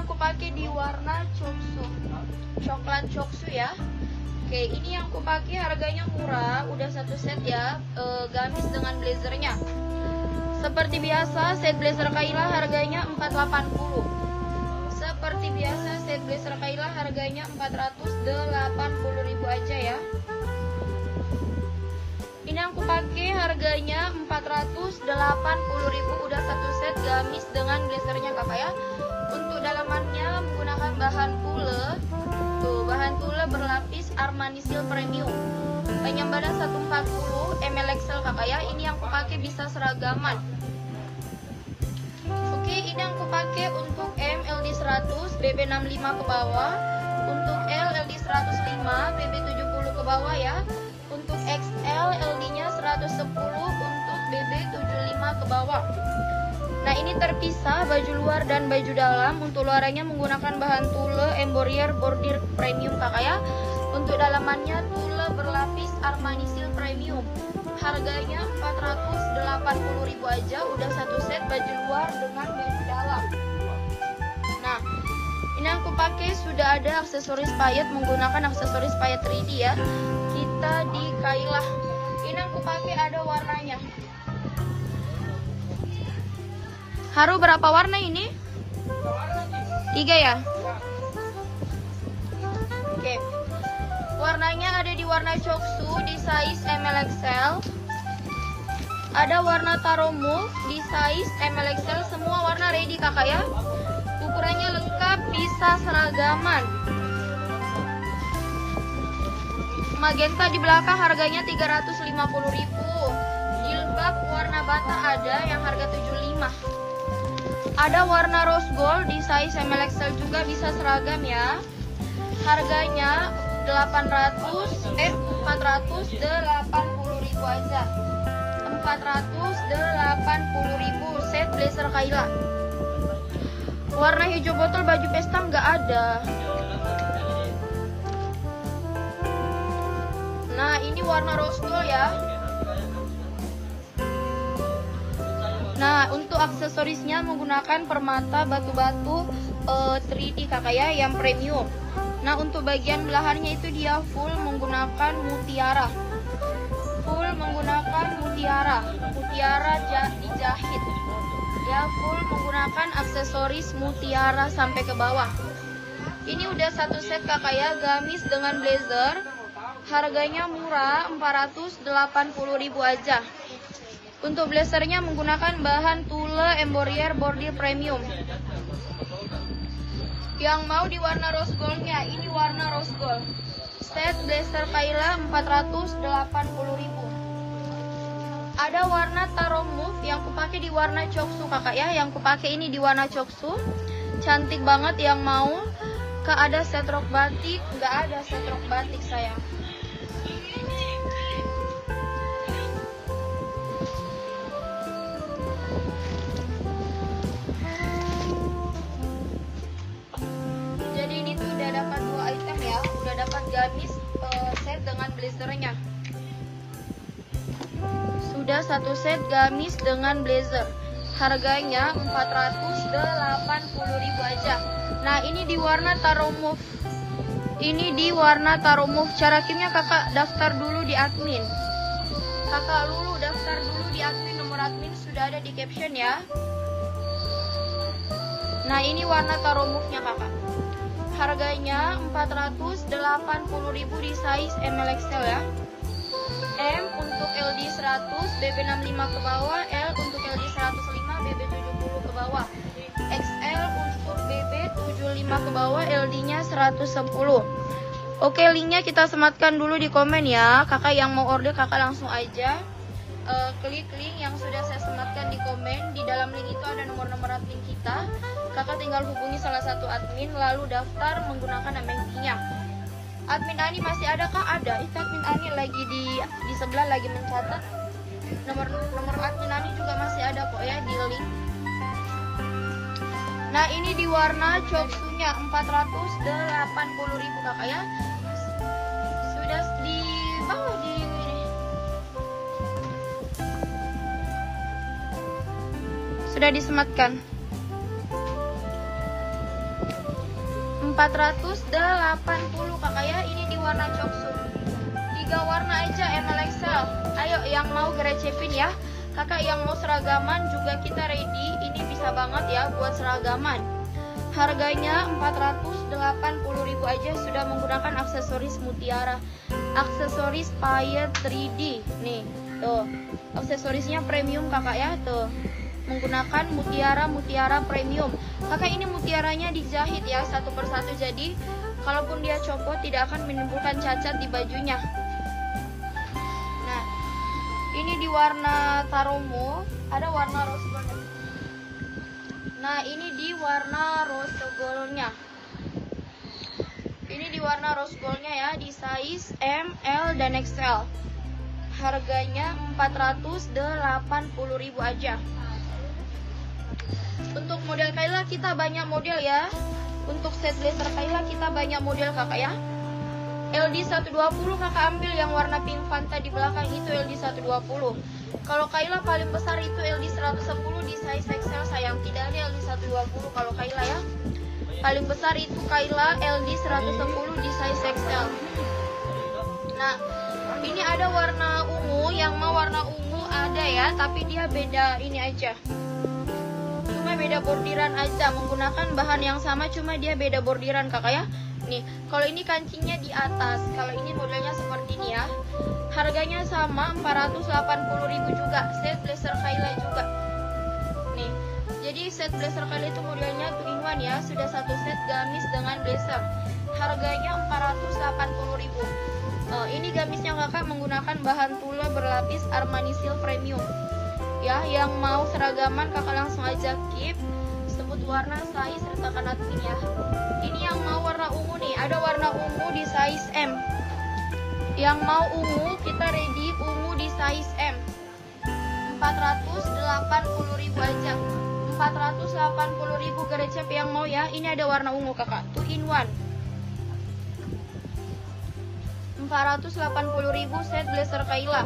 aku pakai di warna choksu, coklat choksu ya. Oke, ini yang aku pakai harganya murah, udah satu set ya, gamis dengan blazernya. Seperti biasa, set blazer Kayla harganya 480. Seperti biasa, set blazer Kayla harganya 480.000 aja ya. Ini yang aku pakai harganya 480.000, udah satu set gamis dengan blazernya kakak ya. Untuk dalamannya menggunakan bahan tulle. Tuh, bahan tulle berlapis Armani Silk Premium. Panjang badan 140 ml XL kakak ya. Ini yang aku pakai bisa seragaman. Oke, ini yang aku pakai untuk M LD 100 BB 65 ke bawah. Untuk L LD 105 BB 70 ke bawah ya. Untuk XL LD-nya 110, untuk BB 75 ke bawah. Nah, ini terpisah baju luar dan baju dalam. Untuk luarannya menggunakan bahan tulle embroider bordir premium kakak ya. Untuk dalamannya tulle berlapis Armani Silk Premium. Harganya 480.000 aja, udah satu set baju luar dengan baju dalam. Nah, ini aku pakai sudah ada aksesoris payet, menggunakan aksesoris payet 3D ya. Kita di Kayla. Ini aku pakai ada warnanya. Haru berapa warna ini? 3 ya? Oke. Warnanya ada di warna choksu di size MLXL. Ada warna taro mauve di size MLXL, semua warna ready kakak ya. Ukurannya lengkap, bisa seragaman. Magenta di belakang harganya 350.000. Jilbab warna bata ada yang harga 75. Ada warna rose gold di size MLXL juga bisa seragam ya. Harganya 480.000 aja. 480.000 set blazer Kayla. Warna hijau botol baju pesta nggak ada. Nah, ini warna rose gold ya. Nah, untuk aksesorisnya menggunakan permata batu-batu 3D kakak ya, yang premium. Nah, untuk bagian belahannya itu dia full menggunakan mutiara. Full menggunakan mutiara dijahit. Ya, full menggunakan aksesoris mutiara sampai ke bawah. Ini udah satu set kakak ya, gamis dengan blazer. Harganya murah, 480.000 aja. Untuk blazernya menggunakan bahan tulle embroider bordir premium. Yang mau di warna rose goldnya, ini warna rose gold. Set blazer Kayla 480.000. Ada warna taro mauve yang kupakai di warna choksu kakak ya. Yang kupakai ini di warna choksu. Cantik banget, yang mau. Kak ada set rok batik? Nggak ada set rok batik sayang. Jadi ini tuh udah dapat 2 item ya. Udah dapat gamis set dengan blazernya. Sudah satu set gamis dengan blazer. Harganya 480.000 aja. Nah, ini di warna taro mauve. Ini di warna taro mauve. Cara kimnya kakak daftar dulu di admin. Kakak Lulu daftar dulu di admin, nomor admin sudah ada di caption ya. Nah, ini warna taro mauve-nya kakak. Harganya 480.000 di size MLXL ya. M untuk LD 100 BB 65 ke bawah, L untuk LD 105 BB 70 ke bawah, XL untuk BB 75 ke bawah, LD-nya 110. Oke, linknya kita sematkan dulu di komen ya. Kakak yang mau order kakak langsung aja klik link yang sudah saya sematkan di komen. Di dalam link itu ada nomor-nomor admin kita. Kakak tinggal hubungi salah satu admin lalu daftar menggunakan MMI-nya. Admin Ani masih ada kak? Ada. Itu admin Ani lagi di sebelah lagi mencatat. Nomor admin Ani juga masih ada kok ya di link. Nah, ini di warna choksunya 480.000 kakak ya. Sudah di bawah di ini. Sudah disematkan. 480 kakak ya. Ini di warna coksuit. 3 warna aja MLXL. Ayo yang mau gerecepin ya. Kakak yang mau seragaman juga kita ready. Ini bisa banget ya buat seragaman. Harganya 480.000 aja, sudah menggunakan aksesoris mutiara, aksesoris payer 3D. Nih, tuh. Aksesorisnya premium kakak ya, tuh. Menggunakan mutiara premium. Kakak ini mutiaranya dijahit ya satu persatu, jadi kalaupun dia copot tidak akan menimbulkan cacat di bajunya. Nah, ini di warna taromo, ada warna rose gold. Nah, ini di warna rose goldnya. Ini di warna rose goldnya ya, di size M, L, dan XL. Harganya 480.000 aja. Untuk model Kayla kita banyak model ya. Untuk set blazer Kayla kita banyak model kakak ya. LD 120 kakak ambil yang warna pink Fanta di belakang itu LD 120. Kalau Kayla paling besar itu LD 110 di size XL sayang, tidak ada LD 120 kalau Kayla ya. Paling besar itu Kayla LD 110 di size XL. Nah, ini ada warna ungu, yang mau warna ungu ada ya, tapi dia beda ini aja. Cuma beda bordiran aja, menggunakan bahan yang sama cuma dia beda bordiran kakak ya. Nih, kalau ini kancingnya di atas, kalau ini modelnya seperti ini ya. Harganya sama 480.000 juga, set blazer Kayla juga. Nih, jadi set blazer Kayla itu modelnya 2-in-1 ya, sudah satu set gamis dengan blazer. Harganya 480.000. Ini gamisnya kakak menggunakan bahan tulle berlapis Armani Silk Premium. Ya, yang mau seragaman kakak langsung aja keep, sebut warna, size, sertakan admin ya. Ini yang mau warna ungu nih, ada warna ungu di size M. Yang mau ungu kita ready ungu di size M. 480.000 aja. 480.000 gerecep yang mau ya. Ini ada warna ungu kakak, 2-in-1. 480.000 set blazer Kayla.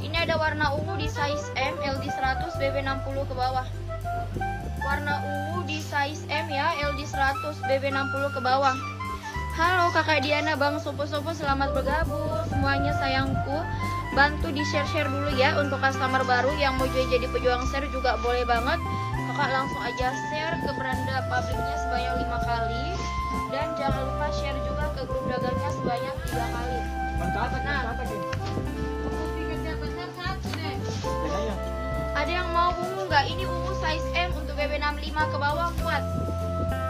Ini ada warna ungu di size M, LD 100, BB 60 ke bawah. Warna ungu di size M ya, LD 100, BB 60 ke bawah. Halo kakak Diana, bang Sopo-Sopo, selamat bergabung semuanya sayangku. Bantu di share-share dulu ya untuk customer baru yang mau jadi pejuang share juga boleh banget. Kakak langsung aja share ke beranda publiknya sebanyak 5 kali. Dan jangan lupa share juga ke grup dagangnya sebanyak 3 kali. Nah, ada yang mau ungu nggak? Ini ungu size M untuk BB 65 ke bawah muat.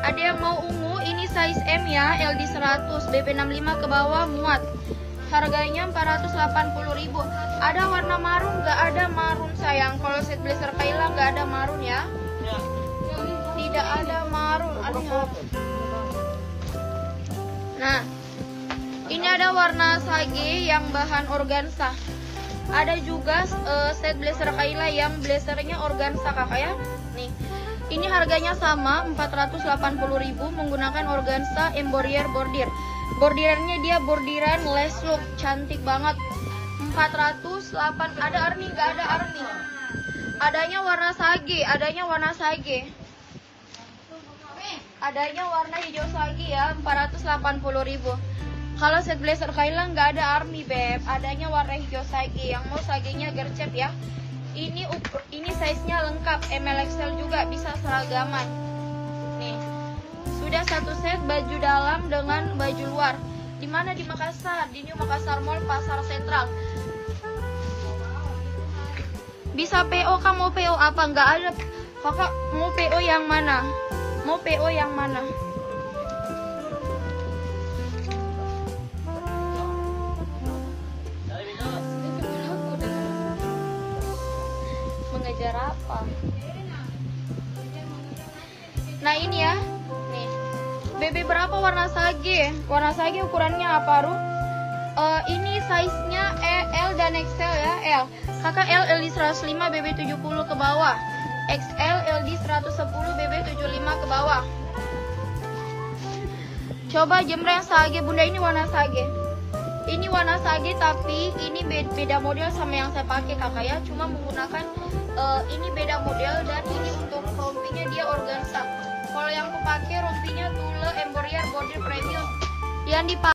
Ada yang mau ungu, ini size M ya, LD 100, BB 65 ke bawah muat. Harganya 480.000. Ada warna marun nggak? Ada marun sayang. Kalau set blazer Kayla nggak ada marun ya. Tidak ada marun. Nah, ini ada warna sage yang bahan organza. Ada juga set blazer Kayla yang blazernya organza kakak ya. Nih, ini harganya sama 480.000 menggunakan organza embroider bordir. Bordirannya dia bordiran lace look, cantik banget. 408. Ada army nggak? Ada army. Adanya warna sage, adanya warna sage. Adanya warna hijau sage ya, 480.000. Kalau set blazer Kayla nggak ada army beb, adanya warna hijau sage. Yang mau sagenya gercep ya. Ini size-nya lengkap, MLXL juga bisa seragaman. Nih, sudah satu set baju dalam dengan baju luar. Di mana? Di Makassar, di New Makassar Mall, Pasar Sentral. Bisa PO, kamu mau PO apa? Nggak ada. Kakak mau PO yang mana? Mau PO yang mana? Mengejar apa? Nah ini ya, nih BB berapa warna sage? Warna sage ukurannya apa Ru? Ini size-nya L dan XL ya. L, kakak L LD 105 BB 70 ke bawah. XL LD 110 BB 75 ke bawah. Coba jembreng sage bunda, ini warna sage. Ini warna sage tapi ini beda model sama yang saya pakai kakak ya. Cuma menggunakan ini beda model dan ini untuk rompinya dia organza. Kalau yang aku pakai rompinya tulle embroider Kemudian di